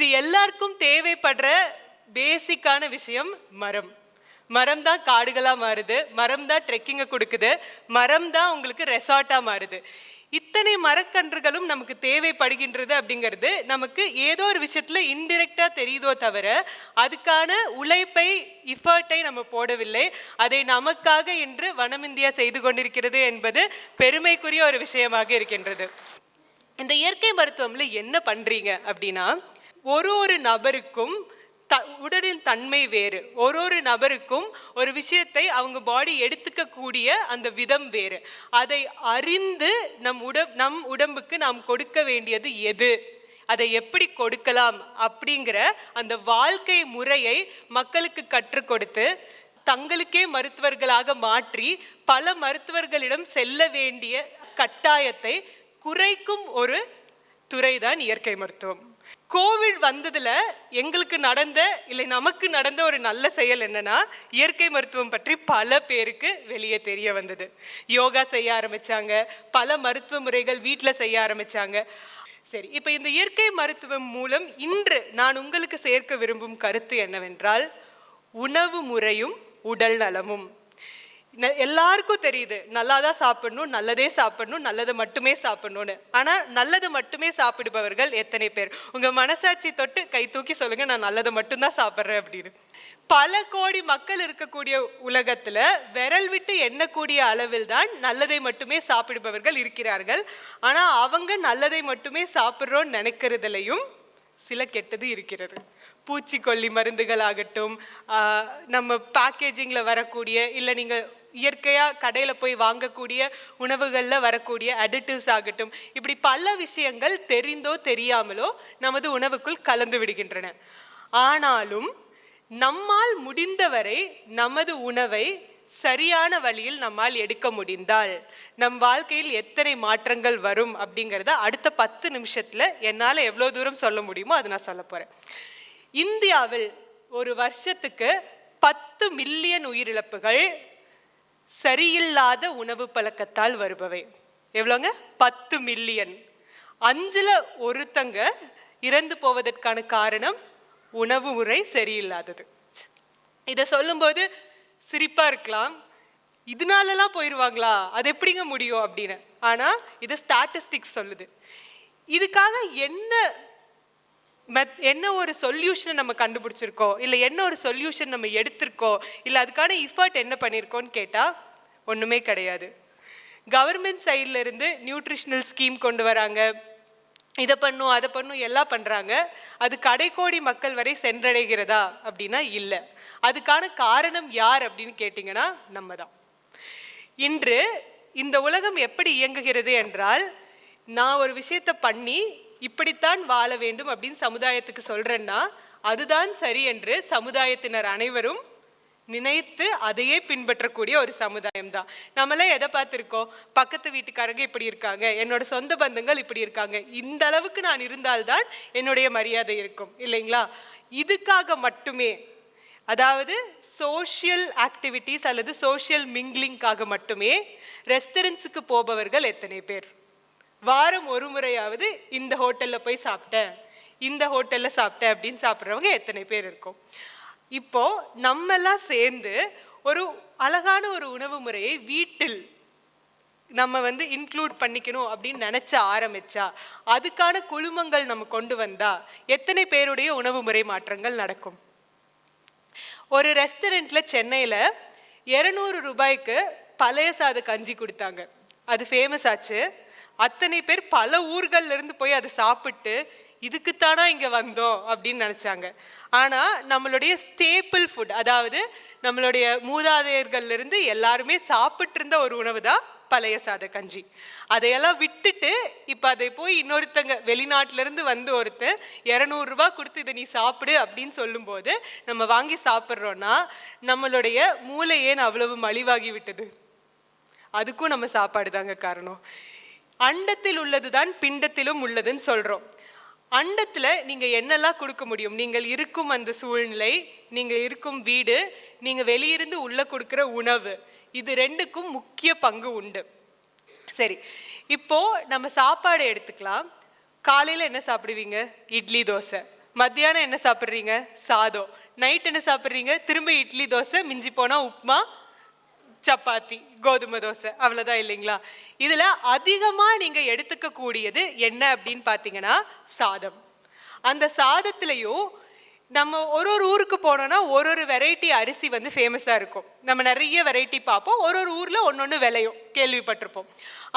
இது எல்லாருக்கும் தேவைப்படுற பேசிக்கான விஷயம் மரம். மரம் தான் காடுகளாக மாறுது, மரம் தான் ட்ரெக்கிங்கை கொடுக்குது, மரம் தான் உங்களுக்கு ரெசார்ட்டாக மாறுது. இத்தனை மரக்கன்றுகளும் நமக்கு தேவைப்படுகின்றது அப்படிங்கிறது நமக்கு ஏதோ ஒரு விஷயத்தில் இன்டிரெக்டாக தெரியுதோ தவிர அதுக்கான உழைப்பை இஃபர்ட்டை நம்ம போடவில்லை. அதை நமக்காக இன்று வனம் இந்தியா செய்து கொண்டிருக்கிறது என்பது பெருமைக்குரிய ஒரு விஷயமாக இருக்கின்றது. இந்த இயற்கை மருத்துவம்ல என்ன பண்ணுறீங்க அப்படின்னா, ஒரு நபருக்கும் உடலின் தன்மை வேறு, ஒரு நபருக்கும் ஒரு விஷயத்தை அவங்க பாடி எடுத்துக்கக்கூடிய அந்த விதம் வேறு. அதை அறிந்து நம் உடம்புக்கு நாம் கொடுக்க வேண்டியது எது, அதை எப்படி கொடுக்கலாம் அப்படிங்கிற அந்த வாழ்க்கை முறையை மக்களுக்கு கற்றுக் கொடுத்து தங்களுக்கே மருத்துவர்களாக மாற்றி பல மருத்துவர்களிடம் செல்ல வேண்டிய கட்டாயத்தை குறைக்கும் ஒரு துறைதான் இயற்கை மருத்துவம். கோவிட் வந்ததுல எங்களுக்கு நமக்கு நடந்த ஒரு நல்ல செயல் என்னன்னா, இயற்கை மருத்துவம் பற்றி பல பேருக்கு வெளியே தெரிய வந்தது. யோகா செய்ய ஆரம்பிச்சாங்க, பல மருத்துவ முறைகள் வீட்டில் செய்ய ஆரம்பிச்சாங்க. சரி, இப்போ இந்த இயற்கை மருத்துவம் மூலம் இன்று நான் உங்களுக்கு சேர்க்க விரும்பும் கருத்து என்னவென்றால், உணவு முறையும் உடல் நலமும். எல்லாருக்கும் தெரியுது நல்லா தான் சாப்பிடணும், நல்லதே சாப்பிடணும், நல்லதை மட்டுமே சாப்பிடணும்னு. ஆனால் நல்லதை மட்டுமே சாப்பிடுபவர்கள் எத்தனை பேர்? உங்கள் மனசாட்சி தொட்டு கை தூக்கி சொல்லுங்கள், நான் நல்லதை மட்டும்தான் சாப்பிட்றேன் அப்படின்னு. பல கோடி மக்கள் இருக்கக்கூடிய உலகத்தில் விரல் விட்டு எண்ணக்கூடிய அளவில் தான் நல்லதை மட்டுமே சாப்பிடுபவர்கள் இருக்கிறார்கள். ஆனால் அவங்க நல்லதை மட்டுமே சாப்பிட்றோன்னு நினைக்கிறதுலையும் சில கெட்டது இருக்கிறது. பூச்சிக்கொல்லி மருந்துகள் ஆகட்டும், நம்ம பேக்கேஜிங்கில் வரக்கூடிய, இல்லை நீங்கள் இயற்கையாக கடையில் போய் வாங்கக்கூடிய உணவுகளில் வரக்கூடிய அடிட்டிவ்ஸ் ஆகட்டும், இப்படி பல விஷயங்கள் தெரிந்தோ தெரியாமலோ நமது உணவுக்குள் கலந்து விடுகின்றன. ஆனாலும் நம்மால் முடிந்தவரை நமது உணவை சரியான வழியில் நம்மால் எடுக்க முடிந்தால் நம் வாழ்க்கையில் எத்தனை மாற்றங்கள் வரும் அப்படிங்கிறத அடுத்த 10 நிமிஷத்தில் என்னால் எவ்வளோ தூரம் சொல்ல முடியுமோ அதை நான் சொல்ல போகிறேன். இந்தியாவில் ஒரு வருஷத்துக்கு 10 மில்லியன் உயிரிழப்புகள் சரியில்லாத உணவு பழக்கத்தால் வருபவை. எவ்வளோங்க? 10 மில்லியன். 5ல் ஒருத்தங்க இறந்து போவதற்கான காரணம் உணவு முறை சரியில்லாதது. இதை சொல்லும்போது சிரிப்பாக இருக்கலாம், இதனாலலாம் போயிடுவாங்களா, அது எப்படிங்க முடியும் அப்படின்னு. ஆனால் இதை ஸ்டாட்டிஸ்டிக்ஸ் சொல்லுது. இதுக்காக என்ன ஒரு சொல்யூஷனை நம்ம கண்டுபிடிச்சிருக்கோம், இல்லை என்ன ஒரு சொல்யூஷன் நம்ம எடுத்திருக்கோம், இல்லை அதுக்கான எஃபர்ட் என்ன பண்ணியிருக்கோன்னு கேட்டால் ஒன்றுமே கிடையாது. கவர்மெண்ட் சைடில் இருந்து நியூட்ரிஷனல் ஸ்கீம் கொண்டு வராங்க, இதை பண்ணும் அதை பண்ணும் எல்லாம் பண்ணுறாங்க. அது கடைக்கோடி மக்கள் வரை சென்றடைகிறதா அப்படின்னா இல்லை. அதுக்கான காரணம் யார் அப்படின்னு கேட்டிங்கன்னா நம்ம தான். இன்று இந்த உலகம் எப்படி இயங்குகிறது என்றால், நான் ஒரு விஷயத்தை பண்ணி இப்படித்தான் வாழ வேண்டும் அப்படின்னு சமுதாயத்துக்கு சொல்கிறேன்னா அதுதான் சரி என்று சமுதாயத்தினர் அனைவரும் நினைத்து அதையே பின்பற்றக்கூடிய ஒரு சமுதாயம் தான். நம்மளே எதை பார்த்துருக்கோம்? பக்கத்து வீட்டுக்காரங்க இப்படி இருக்காங்க, என்னோட சொந்த பந்தங்கள் இப்படி இருக்காங்க, இந்த அளவுக்கு நான் இருந்தால்தான் என்னுடைய மரியாதை இருக்கும், இல்லைங்களா? இதுக்காக மட்டுமே, அதாவது சோஷியல் ஆக்டிவிட்டீஸ் அல்லது சோஷியல் மிங்லிங்காக மட்டுமே ரெஸ்டாரண்ட்ஸுக்கு போபவர்கள் எத்தனை பேர்? வாரம் ஒரு முறையாவது இந்த ஹோட்டலில் போய் சாப்பிட்டேன், இந்த ஹோட்டலில் சாப்பிட்டேன் அப்படின்னு சாப்பிட்றவங்க எத்தனை பேர் இருக்கும்? இப்போது நம்மெல்லாம் சேர்ந்து ஒரு அழகான ஒரு உணவு முறையை வீட்டில் நம்ம இன்க்ளூட் பண்ணிக்கணும் அப்படின்னு நினச்ச ஆரம்பித்தா, அதுக்கான குழுமங்கள் நம்ம கொண்டு வந்தால் எத்தனை பேருடைய உணவு முறை மாற்றங்கள் நடக்கும்? ஒரு ரெஸ்டாரண்ட்டில் சென்னையில் 200 ரூபாய்க்கு பழைய சாத கஞ்சி கொடுத்தாங்க. அது ஃபேமஸ் ஆச்சு. அத்தனை பேர் பல ஊர்கள்லேருந்து போய் அதை சாப்பிட்டு இதுக்குத்தானா இங்கே வந்தோம் அப்படின்னு நினச்சாங்க. ஆனால் நம்மளுடைய ஸ்டேப்பிள் ஃபுட், அதாவது நம்மளுடைய மூதாதையர்கள்லேருந்து எல்லாருமே சாப்பிட்டு இருந்த ஒரு உணவு தான் பழைய சாத கஞ்சி. அதையெல்லாம் விட்டுட்டு இப்போ அதை போய் இன்னொருத்தங்க வெளிநாட்டிலேருந்து ஒருத்தர் 200 ரூபா கொடுத்து இதை நீ சாப்பிடு அப்படின்னு சொல்லும்போது நம்ம வாங்கி சாப்பிட்றோன்னா நம்மளுடைய மூளை ஏன் அவ்வளவு மலிவாகி விட்டது? அதுக்கும் நம்ம சாப்பாடு தாங்க காரணம். அண்டத்தில் உள்ளது தான் பிண்டத்திலும் உள்ளதுன்னு சொல்கிறோம். அண்டத்தில் நீங்கள் என்னெல்லாம் கொடுக்க முடியும்? நீங்கள் இருக்கும் அந்த சூழ்நிலை, நீங்கள் இருக்கும் வீடு, நீங்கள் வெளியிருந்து உள்ளே கொடுக்குற உணவு, இது 2க்கும் முக்கிய பங்கு உண்டு. சரி, இப்போது நம்ம சாப்பாடு எடுத்துக்கலாம். காலையில் என்ன சாப்பிடுவீங்க? இட்லி தோசை. மத்தியானம் என்ன சாப்பிட்றீங்க? சாதம். நைட் என்ன சாப்பிட்றீங்க? திரும்ப இட்லி தோசை, மிஞ்சி போனால் உப்புமா, சப்பாத்தி, கோதுமை தோசை, அவ்வளோதான் இல்லைங்களா? இதில் அதிகமாக நீங்கள் எடுத்துக்க கூடியது என்ன அப்படின்னு பார்த்தீங்கன்னா சாதம். அந்த சாதத்துலேயும் நம்ம ஒரு ஊருக்கு போனோன்னா ஒரு வெரைட்டி அரிசி வந்து ஃபேமஸாக இருக்கும். நம்ம நிறைய வெரைட்டி பார்ப்போம், ஒரு ஊரில் ஒன்று விளையும், கேள்விப்பட்டிருப்போம்.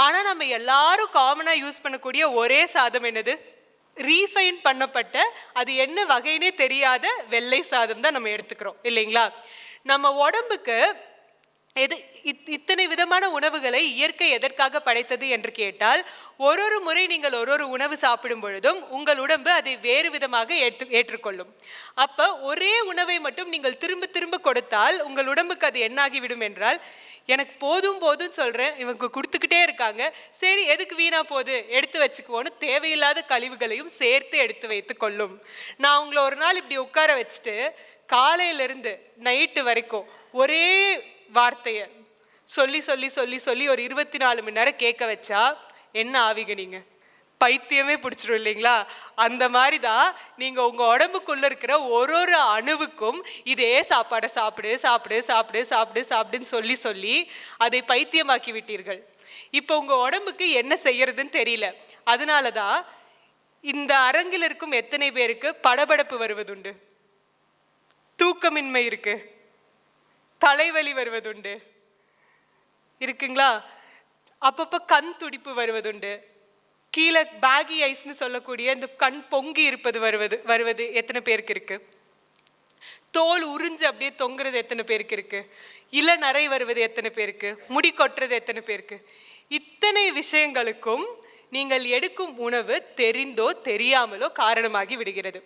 ஆனால் நம்ம எல்லாரும் காமனாக யூஸ் பண்ணக்கூடிய ஒரே சாதம் என்னது? ரீஃபைன் பண்ணப்பட்ட, அது என்ன வகைன்னே தெரியாத வெள்ளை சாதம் தான் நம்ம எடுத்துக்கிறோம் இல்லைங்களா? நம்ம உடம்புக்கு இத்தனை விதமான உணவுகளை இயற்கை எதற்காக படைத்தது என்று கேட்டால், ஒரு முறை நீங்கள் ஒரு உணவு சாப்பிடும் பொழுதும் உங்கள் உடம்பு அதை வேறு விதமாக ஏற்றுக்கொள்ளும். அப்போ ஒரே உணவை மட்டும் நீங்கள் திரும்ப திரும்ப கொடுத்தால் உங்கள் உடம்புக்கு அது என்னாகிவிடும் என்றால், எனக்கு போதும் போதும் சொல்கிறேன், இவங்க கொடுத்துக்கிட்டே இருக்காங்க, சரி எதுக்கு வீணா போகுது, எடுத்து வச்சுக்குவோன்னு தேவையில்லாத கழிவுகளையும் சேர்த்து எடுத்து வைத்து கொள்ளும். நான் உங்களை ஒரு நாள் இப்படி உட்கார வச்சுட்டு காலையிலேருந்து நைட்டு வரைக்கும் ஒரே வார்த்தையை சொல்லி சொல்லி சொல்லி சொல்லி ஒரு 24 மணி நேரம் கேட்க வச்சா என்ன ஆவீங்க? நீங்கள் பைத்தியமே பிடிச்சிடும் இல்லைங்களா? அந்த மாதிரி தான் நீங்கள் உங்கள் உடம்புக்குள்ளே இருக்கிற ஒரு அணுவுக்கும் இதே சாப்பாடை சாப்பிடு சாப்பிடு சாப்பிடு சாப்பிடு சாப்பிடுன்னு சொல்லி சொல்லி அதை பைத்தியமாக்கி விட்டீர்கள். இப்போ உங்கள் உடம்புக்கு என்ன செய்யறதுன்னு தெரியல. அதனால தான் இந்த அரங்கில் இருக்கும் எத்தனை பேருக்கு படபடப்பு வருவதுண்டு, தூக்கமின்மை இருக்கு, தலைவலி வருவதுண்டு இருக்குங்களா? அப்பப்போ கண் துடிப்பு வருவதுண்டு, கீழே பேகி ஐஸ்ன்னு சொல்லக்கூடிய இந்த கண் பொங்கி இருப்பது வருவது எத்தனை பேருக்கு இருக்கு? தோல் உறிஞ்சு அப்படியே தொங்குறது எத்தனை பேருக்கு இருக்கு? இளநரை வருவது எத்தனை பேருக்கு? முடி கொட்டுறது எத்தனை பேருக்கு? இத்தனை விஷயங்களுக்கும் நீங்கள் எடுக்கும் உணவு தெரிந்தோ தெரியாமலோ காரணமாகி விடுகிறது.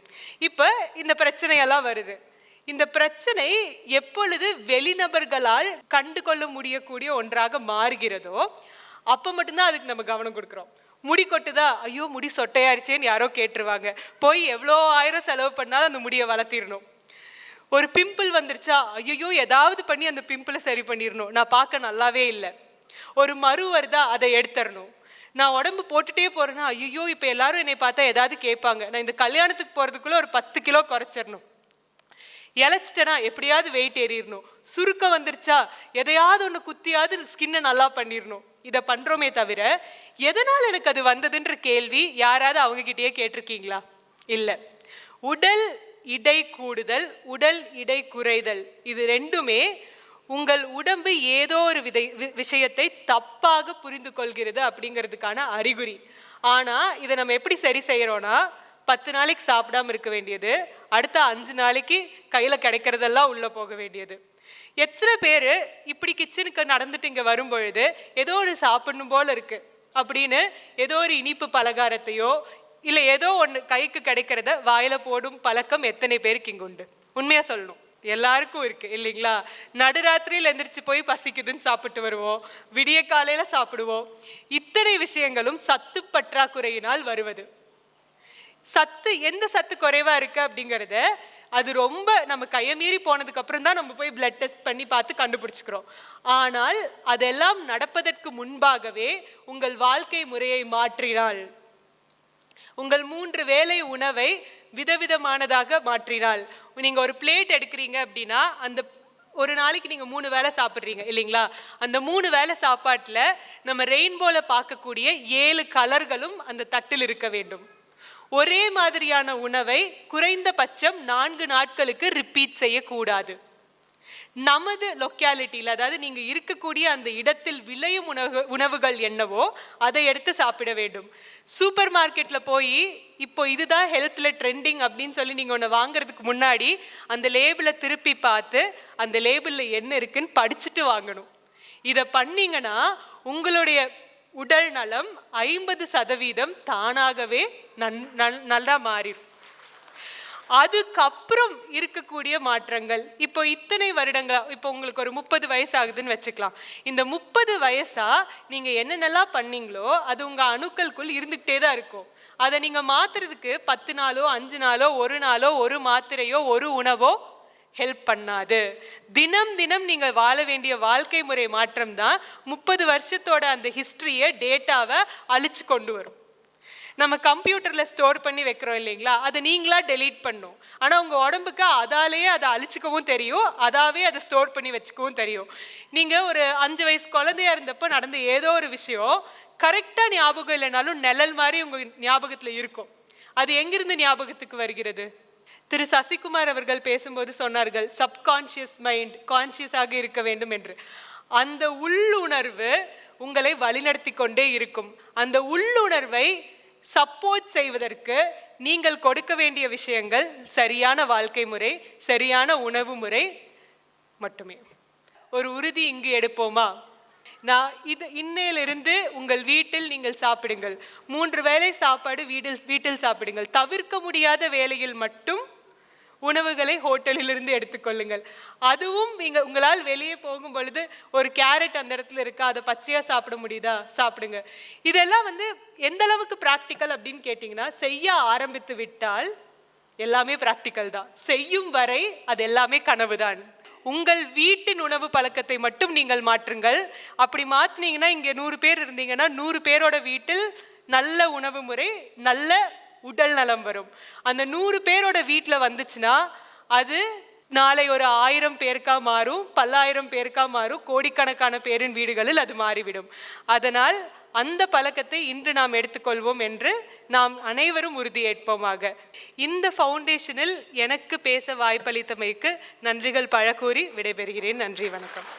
இப்போ இந்த பிரச்சனையெல்லாம் வருது. இந்த பிரச்சனை எப்பொழுது வெளிநபர்களால் கண்டு கொள்ள முடியக்கூடிய ஒன்றாக மாறுகிறதோ அப்போ மட்டும்தான் அதுக்கு நம்ம கவனம் கொடுக்குறோம். முடி கொட்டுதா, ஐயோ முடி சொட்டையாயிருச்சேன்னு யாரோ கேட்டுருவாங்க, போய் எவ்வளோ ஆயிரம் செலவு பண்ணாலும் அந்த முடியை வளர்த்திடணும். ஒரு பிம்பிள் வந்துருச்சா, ஐயோ ஏதாவது பண்ணி அந்த பிம்பிளை சரி பண்ணிடணும், நான் பார்க்க நல்லாவே இல்லை. ஒரு மறு வருதா, அதை எடுத்துடணும். நான் உடம்பு போட்டுட்டே போகிறேன்னா, ஐயோ இப்போ எல்லாரும் என்னை பார்த்தா ஏதாவது கேட்பாங்க, நான் இந்த கல்யாணத்துக்கு போகிறதுக்குள்ளே ஒரு 10 கிலோ குறைச்சிடணும். இழைச்சிட்டேனா எப்படியாவது வெயிட் ஏறிடணும். சுருக்கம் வந்துருச்சா, எதையாவது ஒன்று குத்தியாவது ஸ்கின்னை நல்லா பண்ணிடணும். இதை பண்ணுறோமே தவிர எதனால் எனக்கு அது வந்ததுன்ற கேள்வி யாராவது அவங்ககிட்டயே கேட்டிருக்கீங்களா? இல்லை. உடல் இடை கூடுதல், உடல் இடை குறைதல், இது ரெண்டுமே உங்கள் உடம்பு ஏதோ ஒரு விஷயத்தை தப்பாக புரிந்து கொள்கிறது அப்படிங்கிறதுக்கான அறிகுறி. ஆனால் இதை நம்ம எப்படி சரி செய்கிறோன்னா, 10 நாளைக்கு சாப்பிடாம இருக்க வேண்டியது, அடுத்த 5 நாளைக்கு கையில் கிடைக்கிறதெல்லாம் உள்ளே போக வேண்டியது. எத்தனை பேர் இப்படி கிச்சனுக்கு நடந்துட்டு இங்கே வரும்பொழுது ஏதோ ஒரு சாப்பிடணும் போல் இருக்குது அப்படின்னு ஏதோ ஒரு இனிப்பு பலகாரத்தையோ இல்லை ஏதோ ஒன்று கைக்கு கிடைக்கிறத வாயில் போடும் பழக்கம் எத்தனை பேருக்கு இங்கே உண்டு? உண்மையாக சொல்லணும், எல்லாருக்கும் இருக்குது இல்லைங்களா? நடுராத்திரியில் எந்திரிச்சு போய் பசிக்குதுன்னு சாப்பிட்டு வருவோம், விடிய காலையில் சாப்பிடுவோம். இத்தனை விஷயங்களும் சத்து பற்றாக்குறையினால் வருவது. சத்து எந்த சத்து குறைவா இருக்கு அப்படிங்கிறத அது ரொம்ப நம்ம கையை மீறி போனதுக்கு அப்புறம் தான் நம்ம போய் பிளட் டெஸ்ட் பண்ணி பார்த்து கண்டுபிடிச்சிக்கிறோம். ஆனால் அதெல்லாம் நடப்பதற்கு முன்பாகவே உங்கள் வாழ்க்கை முறையை மாற்றினால், உங்கள் 3 வேளை உணவை விதவிதமானதாக மாற்றினால், நீங்கள் ஒரு பிளேட் எடுக்கிறீங்க அப்படின்னா அந்த ஒரு நாளைக்கு நீங்கள் 3 வேளை சாப்பிட்றீங்க இல்லைங்களா? அந்த 3 வேளை சாப்பாட்டில் நம்ம ரெயின்போவில் பார்க்கக்கூடிய 7 கலர்களும் அந்த தட்டில் இருக்க வேண்டும். ஒரே மாதிரியான உணவை குறைந்தபட்சம் 4 நாட்களுக்கு ரிப்பீட் செய்யக்கூடாது. நமது லொக்காலிட்டியில், அதாவது நீங்கள் இருக்கக்கூடிய அந்த இடத்தில் விளையும் உணவுகள் என்னவோ அதை எடுத்து சாப்பிட வேண்டும். சூப்பர் மார்க்கெட்டில் போய் இப்போ இதுதான் ஹெல்த்தில் ட்ரெண்டிங் அப்படின்னு சொல்லி நீங்கள் ஒன்று வாங்குறதுக்கு முன்னாடி அந்த லேபிளை திருப்பி பார்த்து அந்த லேபிளில் என்ன இருக்குன்னு படிச்சுட்டு வாங்கணும். இதை பண்ணிங்கன்னா உங்களுடைய உடல் நலம் 50% தானாகவே நல்லா மாறிடும். அதுக்கப்புறம் இருக்கக்கூடிய மாற்றங்கள், இப்போ இத்தனை வருடங்களா, இப்போ உங்களுக்கு ஒரு 30 வயசு ஆகுதுன்னு வச்சுக்கலாம். இந்த 30 வயசா நீங்கள் என்னென்னலாம் பண்ணீங்களோ அது உங்கள் அணுக்களுக்குள் இருந்துகிட்டே தான் இருக்கும். அதை நீங்கள் மாற்றுறதுக்கு 10 நாளோ 5 நாளோ 1 நாளோ ஒரு மாத்திரையோ ஒரு உணவோ ஹெல்ப் பண்ணாது. தினம் தினம் நீங்கள் வாழ வேண்டிய வாழ்க்கை முறை மாற்றம் தான் 30 வருஷத்தோட அந்த ஹிஸ்ட்ரியை, டேட்டாவை அழிச்சு கொண்டு வரும். நம்ம கம்ப்யூட்டரில் ஸ்டோர் பண்ணி வைக்கிறோம் இல்லைங்களா, அதை நீங்களாக டெலீட் பண்ணும். ஆனால் உங்கள் உடம்புக்கு அதாலேயே அதை அழிச்சிக்கவும் தெரியும், அதாவே அதை ஸ்டோர் பண்ணி வச்சுக்கவும் தெரியும். நீங்கள் ஒரு 5 வயசு குழந்தையா இருந்தப்போ நடந்த ஏதோ ஒரு விஷயம் கரெக்டாக ஞாபகம் இல்லைனாலும் நிழல் மாதிரி உங்கள் ஞாபகத்தில் இருக்கும். அது எங்கிருந்து ஞாபகத்துக்கு வருகிறது? திரு சசிகுமார் அவர்கள் பேசும்போது சொன்னார்கள், சப்கான்ஷியஸ் மைண்ட் கான்ஷியஸாக இருக்க வேண்டும் என்று. அந்த உள்ளுணர்வு உங்களை வழிநடத்தி கொண்டே இருக்கும். அந்த உள்ளுணர்வை சப்போர்ட் செய்வதற்கு நீங்கள் கொடுக்க வேண்டிய விஷயங்கள் சரியான வாழ்க்கை முறை, சரியான உணவு முறை மட்டுமே. ஒரு உறுதி இங்கு எடுப்போமா? நான் இன்னையிலிருந்து உங்கள் வீட்டில் நீங்கள் சாப்பிடுங்கள். 3 வேளை சாப்பாடு வீட்டில் சாப்பிடுங்கள். தவிர்க்க முடியாத வேளையில் மட்டும் உணவுகளை ஹோட்டலிலிருந்து எடுத்துக்கொள்ளுங்கள். அதுவும் உங்களால் வெளியே போகும் பொழுது ஒரு கேரட் அந்த இடத்துல இருக்கா, அதை பச்சையாக சாப்பிட முடியுதா, சாப்பிடுங்க. இதெல்லாம் எந்த அளவுக்கு ப்ராக்டிக்கல் அப்படின்னு கேட்டிங்கன்னா, செய்ய ஆரம்பித்து விட்டால் எல்லாமே ப்ராக்டிக்கல் தான். செய்யும் வரை அது எல்லாமே கனவு தான். உங்கள் வீட்டின் உணவு பழக்கத்தை மட்டும் நீங்கள் மாற்றுங்கள். அப்படி மாற்றினீங்கன்னா, இங்கே 100 பேர் இருந்தீங்கன்னா 100 பேரோட வீட்டில் நல்ல உணவு முறை, நல்ல உடல் நலம் வரும். அந்த 100 பேரோட வீட்டில் வந்துச்சுன்னா அது நாளை ஒரு 1000 பேருக்கா மாறும், 10,000 பேருக்கா மாறும், கோடிக்கணக்கான பேரின் வீடுகளில் அது மாறிவிடும். அதனால் அந்த பழக்கத்தை இன்று நாம் எடுத்துக்கொள்வோம் என்று நாம் அனைவரும் உறுதியேற்போமாக. இந்த ஃபவுண்டேஷனில் எனக்கு பேச வாய்ப்பளித்தமைக்கு நன்றிகள் பழக்கூறி விடைபெறுகிறேன். நன்றி, வணக்கம்.